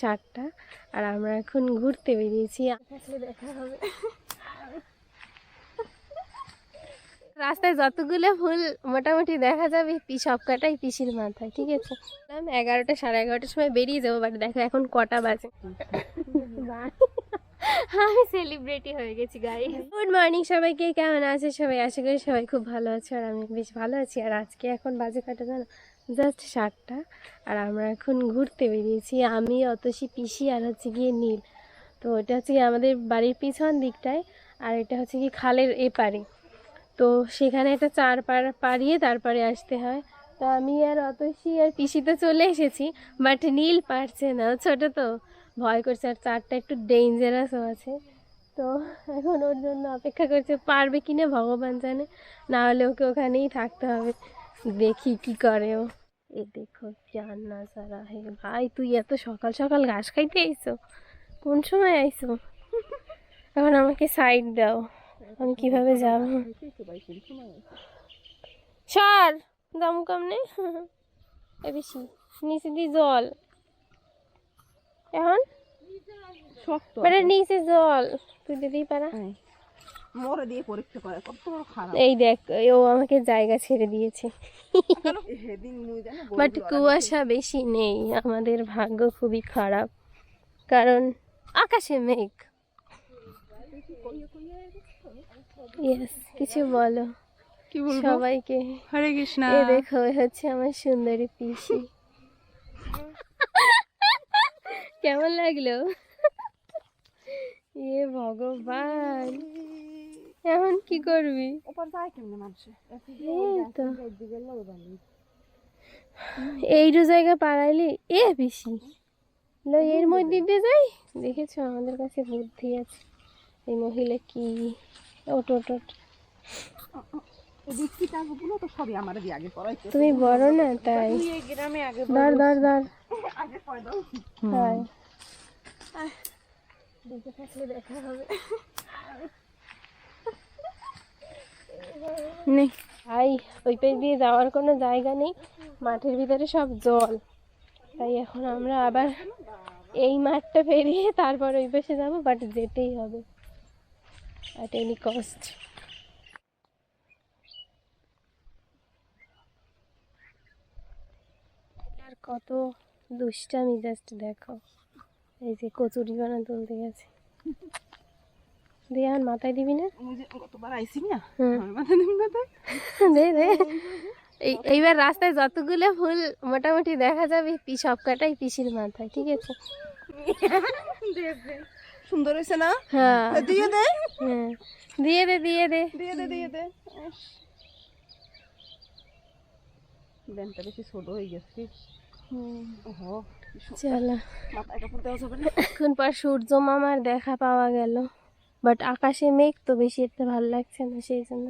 7টা আর আমরা এখন ঘুরতে বেরিয়েছি। দেখা হবে রাস্তায় যতগুলো ফুল মোটামুটি দেখা যাবে সবকটাই পিসির মাথায়। ঠিক আছে, 11টা 11:30টার সময় বেরিয়ে যাবো। বাট দেখো এখন কটা বাজে, আমি সেলিব্রিটি হয়ে গেছি গাই। গুড মর্নিং সবাইকে, কেমন আছে সবাই? আশা করি সবাই খুব ভালো আছে আর আমি বেশ ভালো আছি। আর আজকে এখন বাজে কটা জানো? জাস্ট 7টা আর আমরা এখন ঘুরতে বেরিয়েছি। আমি অতসী, পিসি আর হচ্ছে গিয়ে নীল। তো এটা হচ্ছে গিয়ে আমাদের বাড়ির পিছন দিকটায় আর এটা হচ্ছে কি খালের এপারে। তো সেখানে একটা 4 পাড়িয়ে তারপরে আসতে হয়। তো আমি আর অতসী আর পিসি তো চলে এসেছি, বাট নীল পারছে না, ছোটো তো ভয় করছে আর 4টা একটু ডেঞ্জারাসও আছে। তো এখন ওর জন্য অপেক্ষা করছে, পারবে কিনা ভগবান জানে, না হলে ওকে ওখানেই থাকতে হবে। দেখি কি করে ও। এই দেখো জান না সারা হে ভাই, তুই এত সকাল সকাল ঘাস খাইতে আইছো? কোন সময় আইছো? এখন আমাকে সাইড দাও, আমি কিভাবে যাব? সর দামু কামনে বেশি নিচে দিয়ে জল, এখন নিচে জল তুই দিতেই পারা। এই দেখ ও আমাকে জায়গা ছেড়ে দিয়েছে, বাট কুয়াশা বেশি নেই। আমাদের ভাগ্য খুবই খারাপ, কারণ আকাশে মেঘ। ইয়েস, কিছু বলো সবাইকে। হরে কৃষ্ণ। এ দেখো হচ্ছে আমার সুন্দরী পিসি। কেমন লাগলো? এ ভগবান, এখন কি করবি? এইটু জায়গা পাড়াইলি এ পিসি লো, এর মধ্যে দিয়ে যাই। দেখেছো আমাদের কাছে বুদ্ধি আছে। এই মহিলা কি ওট ওট ওট। তুমি বড় না তাই। ধর ধর ধর। হ্যাঁ দেখে থাকলে দেখা হবে। নেই ভাই, ওই পাশ দিয়ে যাওয়ার কোনো জায়গা নেই, মাঠের ভিতরে সব জল। তাই এখন আমরা আবার এই মাঠটা পেরিয়ে তারপর ওই পাশে যাবো, বাট যেতেই হবে অ্যাট এনি কস্ট। আর কত দুষ্টামি, জাস্ট দেখো। এই যে কচুরি বানা তুলতে গেছে, দিয়ে আমার মাথায় দিবি না? দে দে। এইবার রাস্তায় যতগুলো ফুল মোটামুটি দেখা যাবে সবকটাই পিসির মাথায়। ঠিক আছে, সুন্দর হয়েছে না? হ্যাঁ দিয়ে দে, হ্যাঁ দিয়ে দে দিয়ে দে দিয়ে দে, দিয়ে দে। ব্যানটা বেশি ছোট হয়ে গেছে। চলো, মাথায় কাপড় দেওয়া যাবে না। এখন পর সূর্য মামার দেখা পাওয়া গেল, বাট আকাশে মেঘ তো বেশি একটা ভালো লাগছে না, সেই জন্য।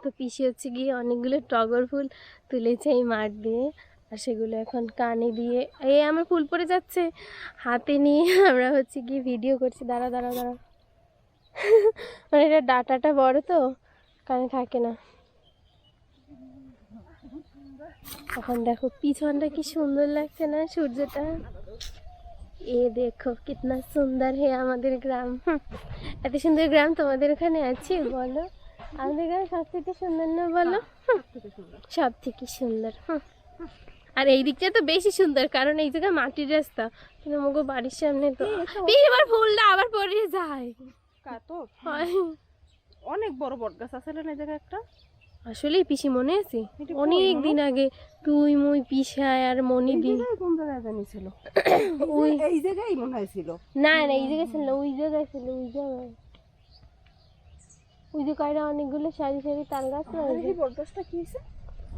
তো পিসি হচ্ছে গিয়ে অনেকগুলো টগর ফুল তুলেছে এই মাঠ দিয়ে, আর সেগুলো এখন কানে দিয়ে এই আমার ফুল পড়ে যাচ্ছে হাতে নিয়ে আমরা হচ্ছে গিয়ে ভিডিও করছি। দাঁড়া দাঁড়া দাঁড়া, মানে এটা ডাটাটা বড় তো কানে থাকে না। এখন দেখো পিছনটা কি সুন্দর লাগছে না সূর্যটা? এ দেখো কিতনা সুন্দর হে আমাদের গ্রাম। এত সুন্দর গ্রাম তোমাদের ওখানে আছে বলো? আমাদের গ্রাম সব থেকে সুন্দর না বলো? সব থেকে সুন্দর। আর এই দিকটা তো বেশি সুন্দর, কারণ এই জায়গায় মাটির রাস্তা, কিন্তু আমাকে বাড়ির সামনে তো এবার ফুলটা আবার পড়ে যায়। অনেক বড় বট গাছ আছে না এই জায়গায় একটা। আসলে পিসি মনে আছে অনেক দিন আগে তুই মুই পিসায় আর মনি দি কোন জায়গায় জানি ছিল? ওই এই জায়গায় মনে হয় ছিল। না না এই জায়গায় ছিল, ওই জায়গায় ছিল, ওই জায়গায় ওই যে কয়টা অনেকগুলো সারি সারি তাল গাছ না, এই বট গাছটা কি হয়েছে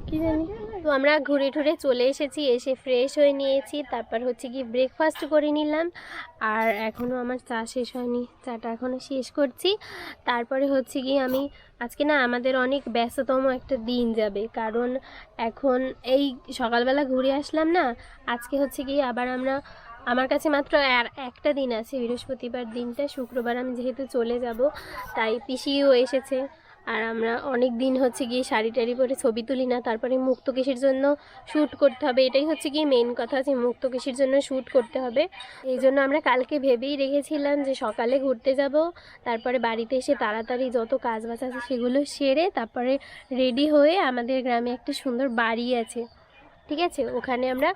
কি জানি। তো আমরা ঘুরে টুরে চলে এসেছি, এসে ফ্রেশ হয়ে নিয়েছি, তারপর হচ্ছে কি ব্রেকফাস্ট করে নিলাম। আর এখনও আমার চা শেষ হয়নি, চাটা এখনও শেষ করছি। তারপরে হচ্ছে কি আমি আজকে না আমাদের অনেক ব্যস্ততম একটা দিন যাবে, কারণ এখন এই সকালবেলা ঘুরে আসলাম না, আজকে হচ্ছে কি আবার আমরা আমার কাছে মাত্র আর একটা দিন আছে, বৃহস্পতিবার দিনটা। শুক্রবার আমি যেহেতু চলে যাব, তাই পিসিও এসেছে আর আমরা অনেক দিন হচ্ছে গিয়ে শাড়ি টাড়ি পরে ছবি তুলি না। তারপরে মুক্তকেশীর জন্য শ্যুট করতে হবে, এটাই হচ্ছে গিয়ে মেন কথা, যে মুক্তকেশীর জন্য শ্যুট করতে হবে। এই জন্য আমরা কালকে ভেবেই রেখেছিলাম যে সকালে ঘুরতে যাব, তারপরে বাড়িতে এসে তাড়াতাড়ি যত কাজ বাজ আছে সেগুলো সেরে তারপরে রেডি হয়ে আমাদের গ্রামে একটা সুন্দর বাড়ি আছে, ঠিক আছে, ওখানে আমরা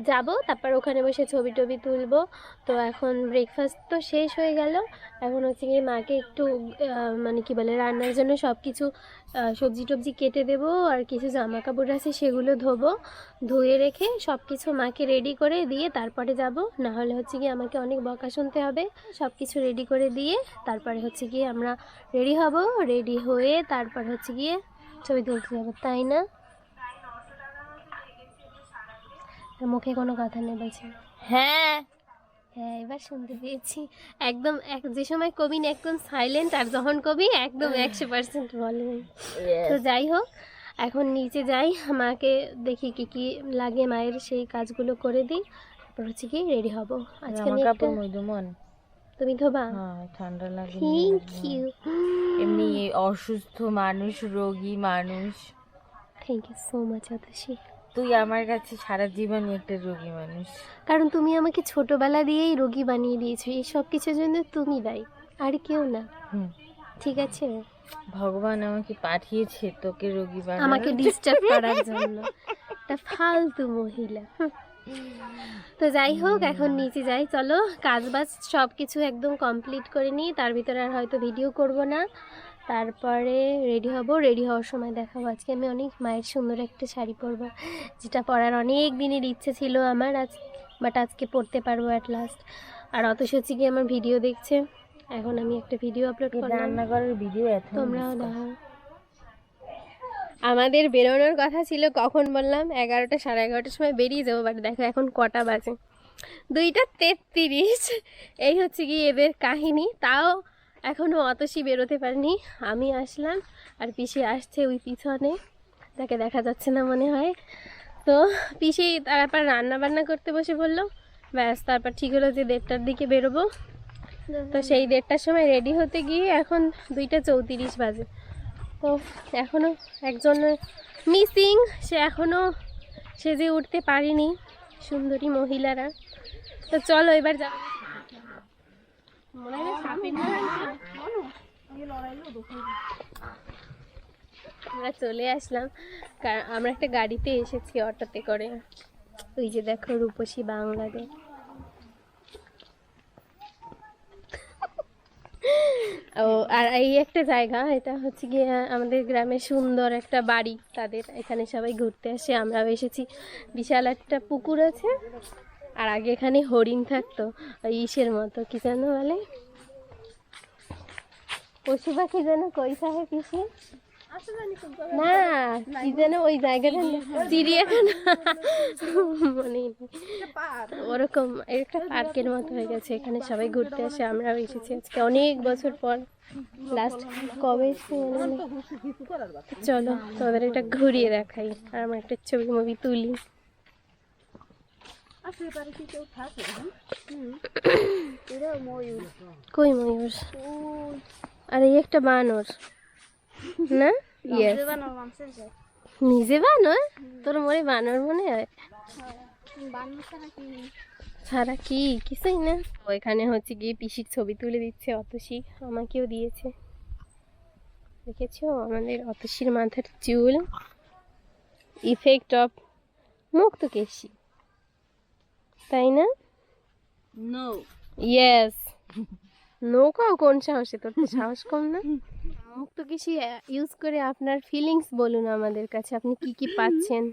যাব, তারপর ওখানে বসে ছবি টবি তুলবো। তো এখন ব্রেকফাস্ট তো শেষ হয়ে গেল, এখন হচ্ছে গিয়ে মাকে একটু মানে কি বলে রান্নার জন্য সব কিছু সবজি টবজি কেটে দেবো, আর কিছু জামা কাপড় আছে সেগুলো ধোবো, ধুয়ে রেখে সব কিছু মাকে রেডি করে দিয়ে তারপরে যাব, না হলে হচ্ছে গিয়ে আমাকে অনেক বকা শুনতে হবে। সব কিছু রেডি করে দিয়ে তারপরে হচ্ছে গিয়ে আমরা রেডি হব, রেডি হয়ে তারপর হচ্ছে গিয়ে ছবি তুলতে যাবো, তাই না? মুখে কোনো কথা নেই বলছে। হ্যাঁ হ্যাঁ, এবার শুনতে পেয়েছি। একদম যে সময় কবি একদম সাইলেন্ট, আর যখন কবি একদম 100% বলে। তো যাই হোক, এখন নিচে যাই, মাকে দেখি কি কি লাগে মায়ের, সেই কাজগুলো করে দিই, তারপর হচ্ছে কি রেডি হব। আজকে আমি একটা তুমি ধোবা? হ্যাঁ ঠান্ডা লাগে। Thank you. এমনি অসুস্থ মানুষ, রোগী মানুষ, thank you so much Atashi. তুই আমার কাছে সারা জীবনই একটা রোগী মানুষ। কারণ তুমি আমাকে ছোটবেলা দিয়েই রোগী বানিয়ে দিয়েছো, এই সব কিছুর জন্য তুমি দায়ী, আর কেউ না। ঠিক আছে, ভগবান আমাকে পাঠিয়েছে তোকে রোগী বানানোর। আমাকে ডিস্টার্ব করার জন্য, একটা ফালতু মহিলা। তো যাই হোক, এখন নিচে যাই, চলো কাজ বাজ সব কিছু একদম কমপ্লিট করে নিই, তার ভিতরে আর হয়তো ভিডিও করব না। তারপরে রেডি হব, রেডি হওয়ার সময় দেখাবো। আজকে আমি অনেক মায়ের সুন্দর একটা শাড়ি পরবো, যেটা পরার অনেক দিনের ইচ্ছে ছিল আমার, বাট আজকে পরতে পারবো অ্যাট লাস্ট। আর অত সত্যি কি আমার ভিডিও দেখছে, এখন আমি একটা ভিডিও আপলোড করলাম, রান্নাঘরের ভিডিও এখন তোমরাও দেখো। আমাদের বেরোনোর কথা ছিল, কখন বললাম 11টা 11:30টার সময় বেরিয়ে যাবো, বাট দেখো এখন কটা বাজে, 2:33। এই হচ্ছে কি এদের কাহিনী। তাও এখনও অতসী বেরোতে পারেনি, আমি আসলাম, আর পিসি আসছে ওই পিছনে, তাকে দেখা যাচ্ছে না মনে হয়। তো পিসি তারপর রান্না বান্না করতে বসে বললো, ব্যাস তারপর ঠিক হলো যে 1:30টার দিকে বেরোবো। তো সেই 1:30টার সময় রেডি হতে গিয়ে এখন 2:34 বাজে। তো এখনও একজন মিসিং, সে এখনও সেজে উঠতে পারেনি, সুন্দরী মহিলারা। তো চলো এবার যা, আমরা চলে আসলাম, কারণ আমরা একটা গাড়িতে এসেছি, অটোতে করে। ওই যে দেখো রূপসী বাংলাদেশ। ও আর এই একটা জায়গা, এটা হচ্ছে গিয়ে আমাদের গ্রামে সুন্দর একটা বাড়ি তাদের, এখানে সবাই ঘুরতে আসে, আমরাও এসেছি। বিশাল একটা পুকুর আছে, আর আগে এখানে হরিণ থাকতো, ওই ইসের মতো, কি যেন বলে, পশু পাখি যেন কই থাকে পিসি, না কি যেন ওই জায়গাটা, চিড়িয়াখানা মনে নেই, ওরকম একটা পার্কের মতো হয়ে গেছে, এখানে সবাই ঘুরতে আসে, আমরাও এসেছি আজকে অনেক বছর পর। লাস্ট কবে এসেছি মনে নেই। চলো তোমাদের এটা ঘুরিয়ে দেখাই, আর আমরা একটা ছবি মুভি তুলি। কই ময়ূর? আর এই একটা বানর না? ইয়েস, নিজে বানর, তোর মনে বানর মনে হয়, ছাড়া কি কিছুই না। ওইখানে হচ্ছে গিয়ে পিসির ছবি তুলে দিচ্ছে অতসী, আমাকেও দিয়েছে, দেখেছো আমাদের অতসীর মাথার চুল, ইফেক্ট অফ মুক্তকেশী, তাই না? নো ইয়েস, নৌকাও কোন সাহসে, তোর তো সাহস কম না? মুক্তকেশী ইউজ করে আপনার ফিলিংস বলুন আমাদের কাছে, আপনি কি কি পাচ্ছেন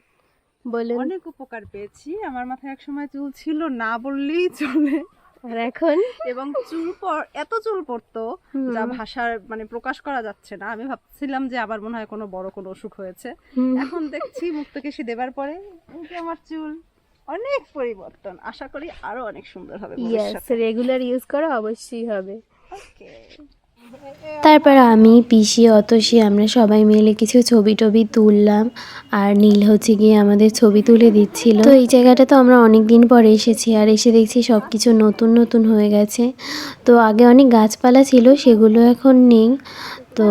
বলুন। অনেক উপকার পেয়েছি, আমার মাথায় এক সময় চুল ছিল না বললেই চলে, আর এখন এবং এত চুল পড়তো যা ভাষার মানে প্রকাশ করা যাচ্ছে না। আমি ভাবছিলাম যে আবার মনে হয় কোনো বড় কোনো অসুখ হয়েছে, এখন দেখছি মুক্তকেশী দেবার পরে এই যে আমার চুল অনেক পরিবর্তন, আশা করি আরো অনেক সুন্দর হবে ইয়েস, রেগুলার ইউজ করা অবশ্যই হবে। ওকে, তারপর আমি পিসি অতসী আমরা সবাই মিলে কিছু ছবি টবি তুললাম, আর নীল হচ্ছে গিয়ে আমাদের ছবি তুলে দিচ্ছিল। তো এই জায়গাটা তো আমরা অনেক দিন পরে এসেছি, আর এসে দেখছি সব কিছু নতুন নতুন হয়ে গেছে। তো আগে অনেক গাছপালা ছিল, সেগুলো এখন নেই। তো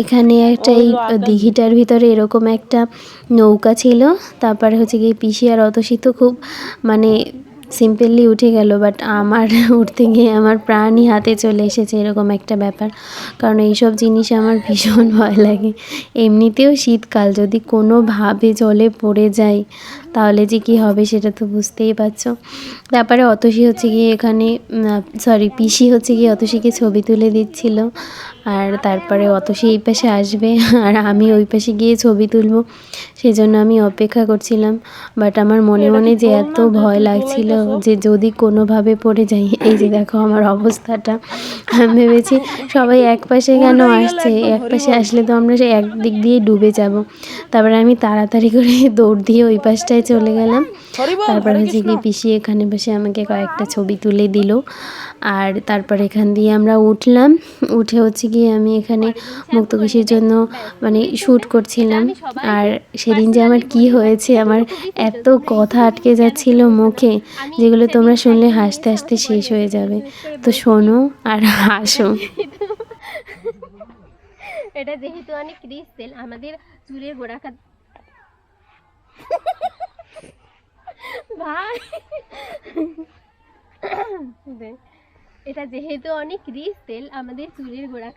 এখানে একটা এই দিঘিটার ভিতরে এরকম একটা নৌকা ছিল। তারপরে হচ্ছে গিয়ে পিসি আর অতসী তো খুব মানে সিম্পলি উঠে গেল, বাট আমার উঠতে গিয়ে আমার প্রাণই হাতে চলে এসেছে, এরকম একটা ব্যাপার। কারণ এইসব জিনিস আমার ভীষণ ভয় লাগে। এমনিতেও শীতকাল, যদি কোনোভাবে জলে পড়ে যাই তাহলে যে কী হবে সেটা তো বুঝতেই পারছো। তারপরে অতসী হচ্ছে গিয়ে এখানে পিসি হচ্ছে গিয়ে অতসীকে ছবি তুলে দিচ্ছিল। আর তারপরে অতসী এই পাশে আসবে আর আমি ওই পাশে গিয়ে ছবি তুলবো, সেই জন্য আমি অপেক্ষা করছিলাম। বাট আমার মনে মনে যে এত ভয় লাগছিল যে যদি কোনোভাবে পড়ে যাই, এই যে দেখো আমার অবস্থাটা। আমি ভেবেছি সবাই এক পাশে কেন আসছে, এক পাশে আসলে তো আমরা সেই একদিক দিয়ে ডুবে যাব। তারপরে আমি তাড়াতাড়ি করে দৌড় দিয়ে ওই পাশটায় চলে গেলাম। তারপর হচ্ছে কি পিসি এখানে বসে আমাকে কয়েকটা ছবি তুলে দিল। আর তারপর এখান দিয়ে আমরা উঠলাম, উঠে হচ্ছে গিয়ে আমি এখানে মুক্তকেশীর জন্য মানে শ্যুট করছিলাম। আর সেদিন যে আমার কি হয়েছে, আমার এত কথা আটকে যাচ্ছিল মুখে, যেগুলো তোমরা শুনলে হাসতে হাসতে শেষ হয়ে যাবে। তো শোনো আর হাসো। এটা যেহেতু অনেক রিচ তেল, আমাদের চুলের গোড়া ভাই এটা যেহেতু অনেক রিচ তেল, আমাদের চুলের গোড়া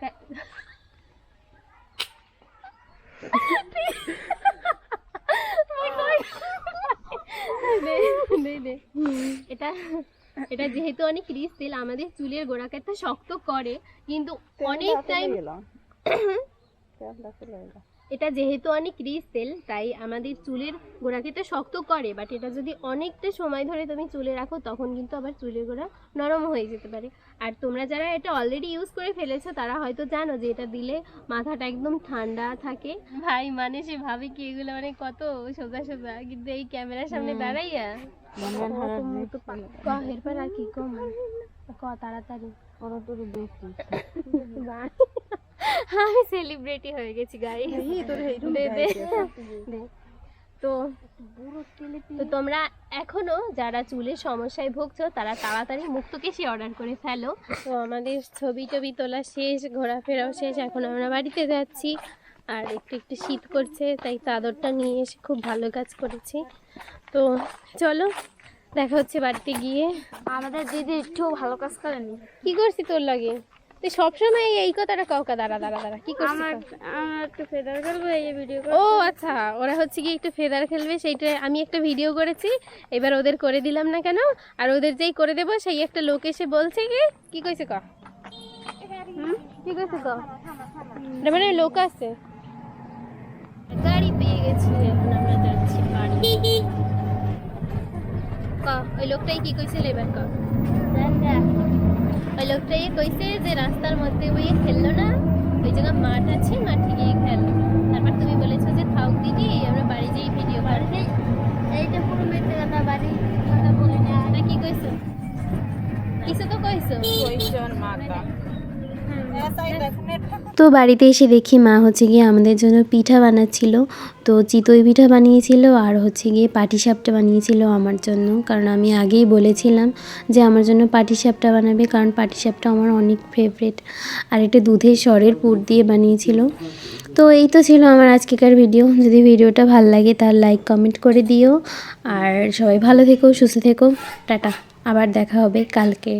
এটা এটা যেহেতু অনেক রিচ তেল, আমাদের চুলের গোড়া কাটতে শক্ত করে, কিন্তু অনেক টাইম এটা যেহেতু অনেক রিচ তেল তাই আমাদের চুলের গোড়া কেটে শক্ত করে, বাট এটা যদি অনেকটা সময় ধরে তুমি চুলে রাখো তখন কিন্তু আবার চুলের গোড়া নরম হয়ে যেতে পারে। আর তোমরা যারা এটা অলরেডি ইউজ করে ফেলেছো তারা হয়তো জানো যে এটা দিলে মাথাটা একদম ঠান্ডা থাকে। ভাই মানে সে ভাবে কি এগুলো মানে কত সোজা সোজা, কিন্তু এই ক্যামেরার সামনে দাঁড়াইয়া এরপর আর কি কম তাড়াতাড়ি আমি সেলিব্রিটি হয়ে গেছি গাইস। তো তোমরা এখনো যারা চুলের সমস্যায় ভুগছো তারা তাড়াতাড়ি মুক্তকেশী অর্ডার করে ফেলো। তো আমাদের ছবি টবি তোলা শেষ, ঘোরাফেরাও শেষ, এখন আমরা বাড়িতে যাচ্ছি। আর একটু একটু শীত করছে তাই চাদরটা নিয়ে এসে খুব ভালো কাজ করেছি। তো চলো দেখা হচ্ছে বাড়িতে গিয়ে। আমাদের দিদি একটু ভালো কাজ করেনি। কি করছি তোর লাগে? তুই সবসময় এই কথাটা কাউকে দাঁড়া কি করছিস? আমার একটু ফেদার খেলবো এই ভিডিও। ও আচ্ছা, ওরা হচ্ছে কি একটু ফেদার খেলবে, সেইটা আমি একটা ভিডিও করেছি, এবার ওদের করে দিলাম না কেন? আর ওদের যেই করে দেবো সেই একটা লোক এসে বলছে কি কইছে ক কি কইছে ক মানে লোক আছে, গাড়ি পেয়ে গেছি, এখন আমরা যাচ্ছি বাড়ি। ক ওই লোকটাই কি কইছিল এবার ক? ওই লোকটাই কইছে যে রাস্তার মধ্যে ওই খেললো না, ওই জায়গা মাঠ আছে, মাঠে গিয়ে খেললো। তারপর তুমি বলেছো যে থাক দিদি আমরা বাড়ি যেই ভিডিও করছি। এইটা পুরো মেয়েদের কথা, বাড়ি কথা বলি না। না কি কইছো? কিছু তো কইছো। তো বাড়িতে এসে দেখি মা হচ্ছে গিয়ে আমাদের জন্য পিঠা বানাচ্ছিল। তো চিতই পিঠা বানিয়েছিল আর হচ্ছে গিয়ে পাটিসাপটা বানিয়েছিল আমার জন্য, কারণ আমি আগেই বলেছিলাম যে আমার জন্য পাটিসাপটা বানাবে, কারণ পাটিসাপটা আমার অনেক ফেভারিট। আর এটা দুধের সরের পুর দিয়ে বানিয়েছিল। তো এই তো ছিল আমার আজকেকার ভিডিও। যদি ভিডিওটা ভালো লাগে তাহলে লাইক কমেন্ট করে দিও। আর সবাই ভালো থেকো, সুস্থ থেকো, টাটা। আবার দেখা হবে কালকে।